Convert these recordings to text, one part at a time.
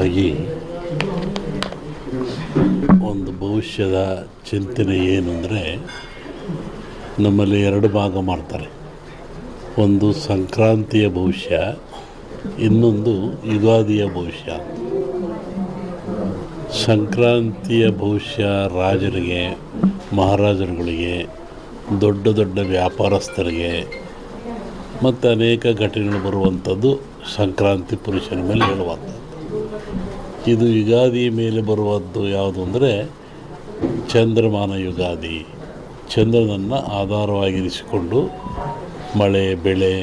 ಆಗಿ ಒಂದು ಭವಿಷ್ಯದ ಚಿಂತನೆ ಏನು ಅಂದರೆ, ನಮ್ಮಲ್ಲಿ ಎರಡು ಭಾಗ ಮಾಡ್ತಾರೆ. ಒಂದು ಸಂಕ್ರಾಂತಿಯ ಭವಿಷ್ಯ, ಇನ್ನೊಂದು ಯುಗಾದಿಯ ಭವಿಷ್ಯ. ಸಂಕ್ರಾಂತಿಯ ಭವಿಷ್ಯ ರಾಜರಿಗೆ, ಮಹಾರಾಜರುಗಳಿಗೆ, ದೊಡ್ಡ ದೊಡ್ಡ ವ್ಯಾಪಾರಸ್ಥರಿಗೆ ಮತ್ತು ಅನೇಕ ಘಟನೆಗಳು ಬರುವಂಥದ್ದು ಸಂಕ್ರಾಂತಿ ಪುರುಷನ ಮೇಲೆ ಹೇಳುವಂಥದ್ದು. ಇದು ಯುಗಾದಿ ಮೇಲೆ ಬರುವದ್ದು ಯಾವುದು ಅಂದರೆ ಚಂದ್ರಮಾನ ಯುಗಾದಿ. ಚಂದ್ರನನ್ನು ಆಧಾರವಾಗಿರಿಸಿಕೊಂಡು ಮಳೆ, ಬೆಳೆ,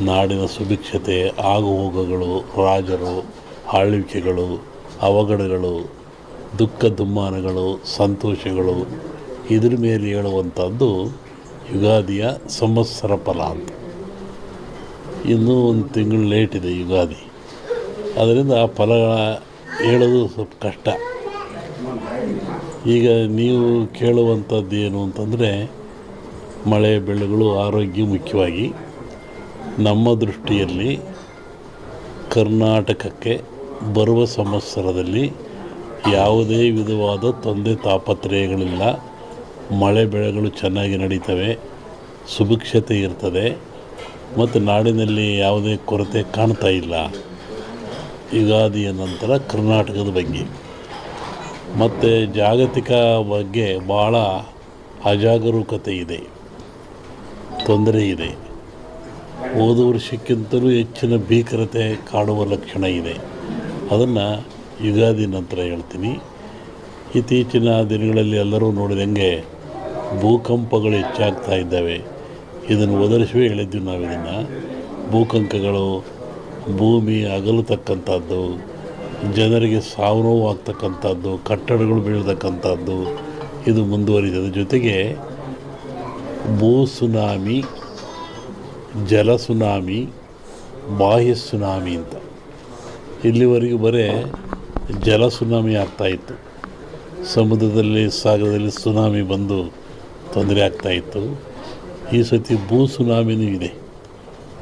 ನಾಡಿನ ಸುಭಿಕ್ಷತೆ, ಆಗುಹೋಗುಗಳು, ರಾಜರು, ಆಳ್ವಿಕೆಗಳು, ಅವಘಡಗಳು, ದುಃಖ ದುಮ್ಮಾನಗಳು, ಸಂತೋಷಗಳು, ಇದ್ರ ಮೇಲೆ ಹೇಳುವಂಥದ್ದು ಯುಗಾದಿಯ ಸಂವತ್ಸರ ಫಲ ಅಂತ. ಇನ್ನೂ ಒಂದು ತಿಂಗಳು ಲೇಟ್ ಇದೆ ಯುಗಾದಿ, ಅದರಿಂದ ಆ ಫಲಗಳ ಹೇಳೋದು ಸ್ವಲ್ಪ ಕಷ್ಟ. ಈಗ ನೀವು ಕೇಳುವಂಥದ್ದು ಏನು ಅಂತಂದರೆ, ಮಳೆ ಬೆಳೆಗಳು, ಆರೋಗ್ಯ ಮುಖ್ಯವಾಗಿ ನಮ್ಮ ದೃಷ್ಟಿಯಲ್ಲಿ ಕರ್ನಾಟಕಕ್ಕೆ ಬರುವ ಸಂವತ್ಸರದಲ್ಲಿ ಯಾವುದೇ ವಿಧವಾದ ತೊಂದರೆ ತಾಪತ್ರಯಗಳಿಲ್ಲ. ಮಳೆ ಬೆಳೆಗಳು ಚೆನ್ನಾಗಿ ನಡೀತವೆ, ಸುಭಿಕ್ಷತೆ ಇರ್ತದೆ ಮತ್ತು ನಾಡಿನಲ್ಲಿ ಯಾವುದೇ ಕೊರತೆ ಕಾಣ್ತಾ ಇಲ್ಲ. ಯುಗಾದಿಯ ನಂತರ ಕರ್ನಾಟಕದ ಬಗ್ಗೆ ಮತ್ತು ಜಾಗತಿಕ ಬಗ್ಗೆ ಭಾಳ ಅಜಾಗರೂಕತೆ ಇದೆ, ತೊಂದರೆ ಇದೆ. ಹೋದ ವರ್ಷಕ್ಕಿಂತಲೂ ಹೆಚ್ಚಿನ ಭೀಕರತೆ ಕಾಡುವ ಲಕ್ಷಣ ಇದೆ. ಅದನ್ನು ಯುಗಾದಿ ನಂತರ ಹೇಳ್ತೀನಿ. ಇತ್ತೀಚಿನ ದಿನಗಳಲ್ಲಿ ಎಲ್ಲರೂ ನೋಡಿದಂಗೆ ಭೂಕಂಪಗಳು ಹೆಚ್ಚಾಗ್ತಾ ಇದ್ದಾವೆ. ಇದನ್ನು ಒದರಿಸುವೆ ಹೇಳಿದ್ವಿ ನಾವು. ಇದನ್ನು ಭೂಕಂಪಗಳು, ಭೂಮಿ ಅಗಲತಕ್ಕಂಥದ್ದು, ಜನರಿಗೆ ಸಾವು ನೋವು ಆಗ್ತಕ್ಕಂಥದ್ದು, ಕಟ್ಟಡಗಳು ಬೀಳ್ತಕ್ಕಂಥದ್ದು, ಇದು ಮುಂದುವರಿದ ಜೊತೆಗೆ ಭೂ ಸುನಾಮಿ, ಜಲ ಸುನಾಮಿ, ಬಾಹ್ಯ ಸುನಾಮಿ ಅಂತ. ಇಲ್ಲಿವರೆಗೂ ಬರೀ ಜಲ ಸುನಾಮಿ ಆಗ್ತಾಯಿತ್ತು. ಸಮುದ್ರದಲ್ಲಿ, ಸಾಗರದಲ್ಲಿ ಸುನಾಮಿ ಬಂದು ತೊಂದರೆ ಆಗ್ತಾಯಿತ್ತು. ಈ ಸತಿ ಭೂ ಸುನಾಮಿನೂ ಇದೆ.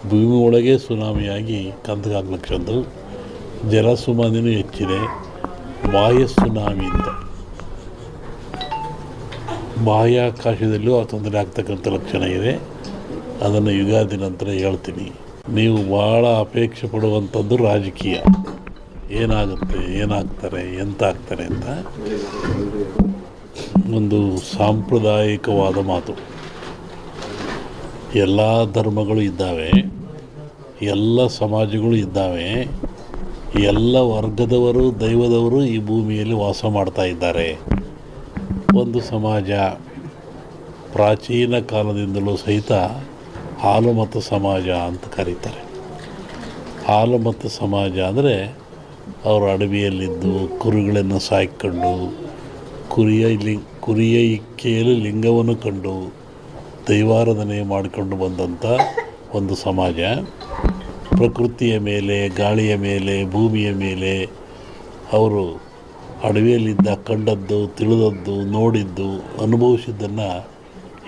ಭೂಮಿ ಒಳಗೆ ಸುನಾಮಿಯಾಗಿ ಕಂದಗಾಗ್ಲಕ್ಷದ್ದು. ಜಲ ಸುನಾಮಿನೂ ಹೆಚ್ಚಿದೆ. ಬಾಹ್ಯ ಸುನಾಮಿ ಅಂತ ಬಾಹ್ಯಾಕಾಶದಲ್ಲೂ ಆ ತೊಂದರೆ ಆಗ್ತಕ್ಕಂಥ ಲಕ್ಷಣ ಇದೆ. ಅದನ್ನು ಯುಗಾದಿ ನಂತರ ಹೇಳ್ತೀನಿ. ನೀವು ಭಾಳ ಅಪೇಕ್ಷೆ ಪಡುವಂಥದ್ದು ರಾಜಕೀಯ. ಏನಾಗುತ್ತೆ, ಏನಾಗ್ತಾರೆ, ಎಂತ ಆಗ್ತಾರೆ ಅಂತ ಒಂದು ಸಾಂಪ್ರದಾಯಿಕವಾದ ಮಾತು. ಎಲ್ಲ ಧರ್ಮಗಳು ಇದ್ದಾವೆ, ಎಲ್ಲ ಸಮಾಜಗಳು ಇದ್ದಾವೆ, ಎಲ್ಲ ವರ್ಗದವರು, ದೈವದವರು ಈ ಭೂಮಿಯಲ್ಲಿ ವಾಸ ಮಾಡ್ತಾ ಇದ್ದಾರೆ. ಒಂದು ಸಮಾಜ ಪ್ರಾಚೀನ ಕಾಲದಿಂದಲೂ ಸಹಿತ ಹಾಲುಮತ ಸಮಾಜ ಅಂತ ಕರೀತಾರೆ. ಹಾಲುಮತ ಸಮಾಜ ಅಂದರೆ ಅವರು ಅಡವಿಯಲ್ಲಿದ್ದು ಕುರಿಗಳನ್ನು ಸಾಕಿಕೊಂಡು, ಕುರಿಯ ಇಕ್ಕೆಯಲ್ಲಿ ಲಿಂಗವನ್ನು ಕಂಡು ದೈವಾರಾಧನೆ ಮಾಡಿಕೊಂಡು ಬಂದಂಥ ಒಂದು ಸಮಾಜ. ಪ್ರಕೃತಿಯ ಮೇಲೆ, ಗಾಳಿಯ ಮೇಲೆ, ಭೂಮಿಯ ಮೇಲೆ ಅವರು ಅಡವಿಯಲ್ಲಿದ್ದ ಕಂಡದ್ದು, ತಿಳಿದದ್ದು, ನೋಡಿದ್ದು, ಅನುಭವಿಸಿದ್ದನ್ನು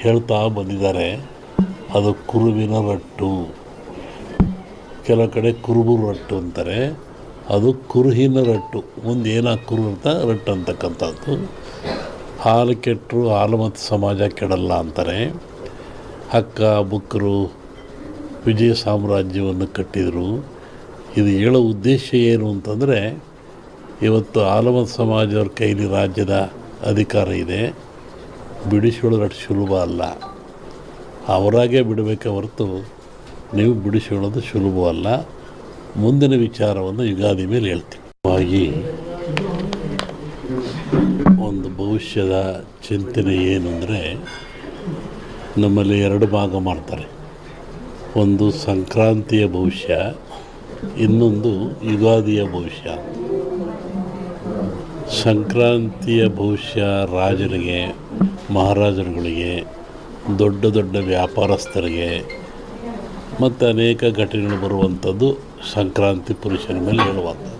ಹೇಳ್ತಾ ಬಂದಿದ್ದಾರೆ. ಅದು ಕುರುವಿನ ರಟ್ಟು, ಕೆಲ ಕಡೆ ಕುರುಬು ರಟ್ಟು ಅಂತಾರೆ. ಅದು ಕುರುಹಿನ ರಟ್ಟು, ಮುಂದೆ ಏನಾಗಿ ಕುರು ಅಂತ ರಟ್ಟು ಅಂತಕ್ಕಂಥದ್ದು. ಹಾಲು ಕೆಟ್ಟರು ಹಾಲು ಮತ್ತು ಸಮಾಜ ಕೆಡಲ್ಲ ಅಂತಾರೆ. ಹಕ್ಕ ಬುಕ್ಕರು ವಿಜಯ ಸಾಮ್ರಾಜ್ಯವನ್ನು ಕಟ್ಟಿದರು. ಇದು ಹೇಳೋ ಉದ್ದೇಶ ಏನು ಅಂತಂದರೆ, ಇವತ್ತು ಆಲಮತ ಸಮಾಜವ್ರ ಕೈಲಿ ರಾಜ್ಯದ ಅಧಿಕಾರ ಇದೆ. ಬಿಡಿಸಿಕೊಳ್ಳೋದು ಅಷ್ಟು ಸುಲಭ ಅಲ್ಲ. ಅವರಾಗೇ ಬಿಡಬೇಕೆ ಹೊರತು ನೀವು ಬಿಡಿಸಿಕೊಳ್ಳೋದು ಸುಲಭವಲ್ಲ. ಮುಂದಿನ ವಿಚಾರವನ್ನು ಯುಗಾದಿ ಮೇಲೆ ಹೇಳ್ತೀನಿ. ಹಾಗಾಗಿ ಒಂದು ಭವಿಷ್ಯದ ಚಿಂತನೆ ಏನು ಅಂದರೆ, ನಮ್ಮಲ್ಲಿ ಎರಡು ಭಾಗ ಮಾಡ್ತಾರೆ. ಒಂದು ಸಂಕ್ರಾಂತಿಯ ಭವಿಷ್ಯ, ಇನ್ನೊಂದು ಯುಗಾದಿಯ ಭವಿಷ್ಯ. ಸಂಕ್ರಾಂತಿಯ ಭವಿಷ್ಯ ರಾಜರಿಗೆ, ಮಹಾರಾಜರುಗಳಿಗೆ, ದೊಡ್ಡ ದೊಡ್ಡ ವ್ಯಾಪಾರಸ್ಥರಿಗೆ ಮತ್ತು ಅನೇಕ ಘಟನೆಗಳು ಬರುವಂಥದ್ದು ಸಂಕ್ರಾಂತಿ ಪುರುಷನ ಮೇಲೆ ಹೇಳುವಂಥದ್ದು.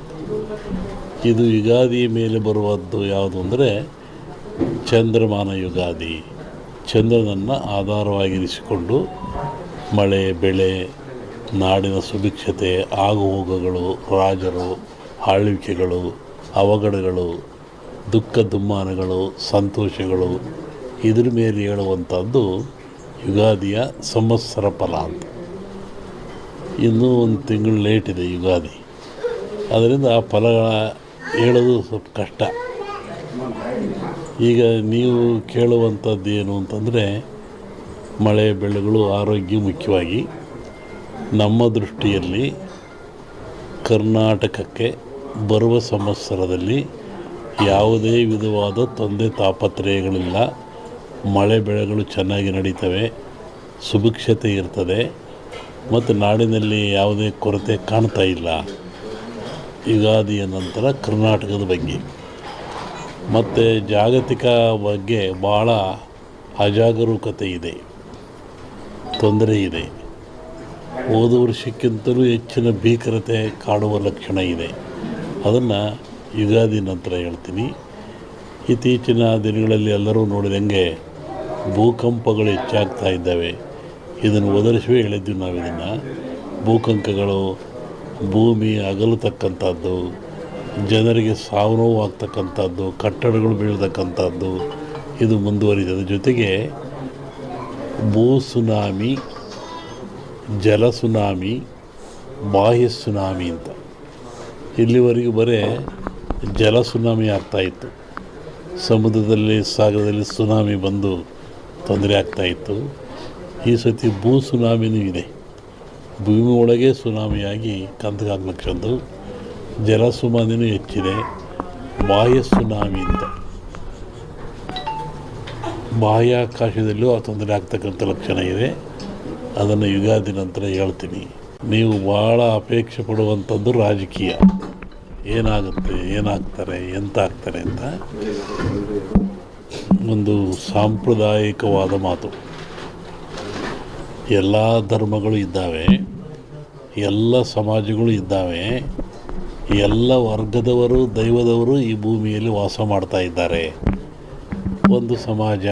ಇದು ಯುಗಾದಿ ಮೇಲೆ ಬರುವದ್ದು ಯಾವುದು ಅಂದರೆ ಚಂದ್ರಮಾನ ಯುಗಾದಿ. ಚಂದ್ರನನ್ನು ಆಧಾರವಾಗಿರಿಸಿಕೊಂಡು ಮಳೆ, ಬೆಳೆ, ನಾಡಿನ ಸುಭಿಕ್ಷತೆ, ಆಗುಹೋಗುಗಳು, ರಾಜರು, ಆಳ್ವಿಕೆಗಳು, ಅವಘಡಗಳು, ದುಃಖ ದುಮ್ಮಾನಗಳು, ಸಂತೋಷಗಳು ಇದ್ರ ಮೇಲೆ ಹೇಳುವಂಥದ್ದು ಯುಗಾದಿಯ ಸಂವತ್ಸರ ಫಲ ಅಂತ. ಇನ್ನೂ ಒಂದು ತಿಂಗಳು ಲೇಟ್ ಇದೆ ಯುಗಾದಿ, ಅದರಿಂದ ಆ ಫಲಗಳ ಹೇಳೋದು ಸ್ವಲ್ಪ ಕಷ್ಟ. ಈಗ ನೀವು ಕೇಳುವಂಥದ್ದು ಏನು ಅಂತಂದರೆ, ಮಳೆ ಬೆಳೆಗಳು ಆರೋಗ್ಯ ಮುಖ್ಯವಾಗಿ ನಮ್ಮ ದೃಷ್ಟಿಯಲ್ಲಿ ಕರ್ನಾಟಕಕ್ಕೆ ಬರುವ ಸಂವತ್ಸರದಲ್ಲಿ ಯಾವುದೇ ವಿಧವಾದ ತೊಂದರೆ ತಾಪತ್ರಯಗಳಿಲ್ಲ. ಮಳೆ ಬೆಳೆಗಳು ಚೆನ್ನಾಗಿ ನಡೀತವೆ, ಸುಭಿಕ್ಷತೆ ಇರ್ತದೆ ಮತ್ತು ನಾಡಿನಲ್ಲಿ ಯಾವುದೇ ಕೊರತೆ ಕಾಣ್ತಾ ಇಲ್ಲ. ಯುಗಾದಿಯ ನಂತರ ಕರ್ನಾಟಕದ ಬಗ್ಗೆ ಮತ್ತು ಜಾಗತಿಕ ಬಗ್ಗೆ ಭಾಳ ಅಜಾಗರೂಕತೆ ಇದೆ, ತೊಂದರೆ ಇದೆ. ಹೋದ ವರ್ಷಕ್ಕಿಂತಲೂ ಹೆಚ್ಚಿನ ಭೀಕರತೆ ಕಾಡುವ ಲಕ್ಷಣ ಇದೆ. ಅದನ್ನು ಯುಗಾದಿ ನಂತರ ಹೇಳ್ತೀನಿ. ಇತ್ತೀಚಿನ ದಿನಗಳಲ್ಲಿ ಎಲ್ಲರೂ ನೋಡಿದಂಗೆ ಭೂಕಂಪಗಳು ಹೆಚ್ಚಾಗ್ತಾ ಇದ್ದಾವೆ. ಇದನ್ನು ಒದರಿಸುವೆ ಹೇಳಿದ್ವಿ ನಾವು. ಇದನ್ನು ಭೂಕಂಪಗಳು, ಭೂಮಿ ಅಗಲತಕ್ಕಂಥದ್ದು, ಜನರಿಗೆ ಸಾವು ನೋವು ಆಗ್ತಕ್ಕಂಥದ್ದು, ಕಟ್ಟಡಗಳು ಬೀಳ್ತಕ್ಕಂಥದ್ದು ಇದು ಮುಂದುವರಿದ ಜೊತೆಗೆ ಭೂ ಸುನಾಮಿ, ಜಲ ಸುನಾಮಿ, ಬಾಹ್ಯ ಸುನಾಮಿ ಅಂತ ಇಲ್ಲಿವರೆಗೂ ಬರೀ ಜಲ ಸುನಾಮಿ ಆಗ್ತಾಯಿತ್ತು. ಸಮುದ್ರದಲ್ಲಿ, ಸಾಗರದಲ್ಲಿ ಸುನಾಮಿ ಬಂದು ತೊಂದರೆ ಆಗ್ತಾಯಿತ್ತು. ಈ ಸತಿ ಭೂ ಸುನಾಮಿನೂ ಇದೆ. ಭೂಮಿ ಒಳಗೆ ಸುನಾಮಿಯಾಗಿ ಕಂದಗಾಗ್ಲಕ್ಷದ್ದು. ಜಲ ಸುನಾಮಿನೂ ಹೆಚ್ಚಿದೆ. ಬಾಹ್ಯ ಸುನಾಮಿ ಅಂತ ಬಾಹ್ಯಾಕಾಶದಲ್ಲೂ ಆ ತೊಂದರೆ ಆಗ್ತಕ್ಕಂಥ ಲಕ್ಷಣ ಇದೆ. ಅದನ್ನು ಯುಗಾದಿ ನಂತರ ಹೇಳ್ತೀನಿ. ನೀವು ಭಾಳ ಅಪೇಕ್ಷೆ ಪಡುವಂಥದ್ದು ರಾಜಕೀಯ. ಏನಾಗುತ್ತೆ, ಏನಾಗ್ತಾರೆ, ಎಂತ ಆಗ್ತಾರೆ ಅಂತ ಒಂದು ಸಾಂಪ್ರದಾಯಿಕವಾದ ಮಾತು. ಎಲ್ಲ ಧರ್ಮಗಳು ಇದ್ದಾವೆ, ಎಲ್ಲ ಸಮಾಜಗಳು ಇದ್ದಾವೆ, ಎಲ್ಲ ವರ್ಗದವರು, ದೈವದವರು ಈ ಭೂಮಿಯಲ್ಲಿ ವಾಸ ಮಾಡ್ತಾ ಇದ್ದಾರೆ. ಒಂದು ಸಮಾಜ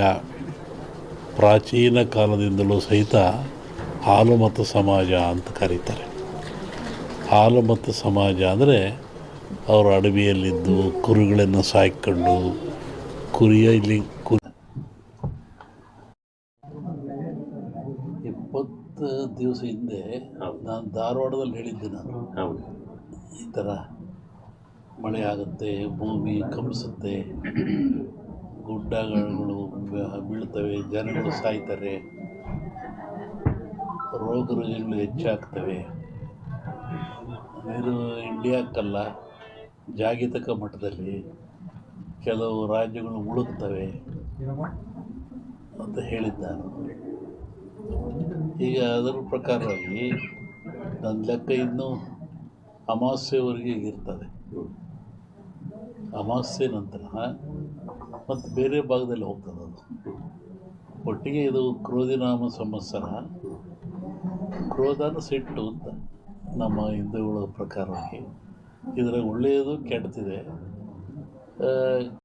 ಪ್ರಾಚೀನ ಕಾಲದಿಂದಲೂ ಸಹಿತ ಹಾಲುಮತ ಸಮಾಜ ಅಂತ ಕರೀತಾರೆ. ಹಾಲುಮತ ಸಮಾಜ ಅಂದರೆ ಅವರು ಅಡವಿಯಲ್ಲಿದ್ದು ಕುರಿಗಳನ್ನು ಸಾಕಿಕೊಂಡು ಇಲ್ಲಿ 20 ದಿವಸ ಹಿಂದೆ ನಾನು ಧಾರವಾಡದಲ್ಲಿ ಹೇಳಿದ್ದೆ. ನಾನು ಈ ಥರ ಮಳೆ ಆಗುತ್ತೆ, ಭೂಮಿ ಕಂಪಿಸುತ್ತೆ, ಗುಡ್ಡಗಳು ಬೀಳ್ತವೆ, ಜನಗಳು ಸಾಯ್ತಾರೆ, ರೋಗ ರುಜಿನಗಳು ಹೆಚ್ಚಾಗ್ತವೆ. ಇದು ಇಂಡಿಯಾಕ್ಕಲ್ಲ, ಜಾಗತಿಕ ಮಟ್ಟದಲ್ಲಿ ಕೆಲವು ರಾಜ್ಯಗಳು ಮುಳುಗ್ತವೆ ಅಂತ ಹೇಳಿದ್ದಾನೆ. ಈಗ ಅದರ ಪ್ರಕಾರವಾಗಿ ನನ್ನ ಲೆಕ್ಕ ಇನ್ನೂ ಅಮಾವಾಸ್ಯೆವರೆಗೆ ಇರ್ತದೆ. ಅಮಾವಾಸ್ಯೆ ನಂತರ ಮತ್ತು ಬೇರೆ ಭಾಗದಲ್ಲಿ ಹೋಗ್ತದೆ ಅದು. ಒಟ್ಟಿಗೆ ಇದು ಕ್ರೋಧಿನಾಮ ಸಂವತ್ಸರ. ಕ್ರೋಧನ ಸಿಟ್ಟು ಅಂತ ನಮ್ಮ ಹಿಂದೂಗಳ ಪ್ರಕಾರವಾಗಿ. ಇದರ ಒಳ್ಳೆಯದು ಕೆಟ್ಟದಿದೆ.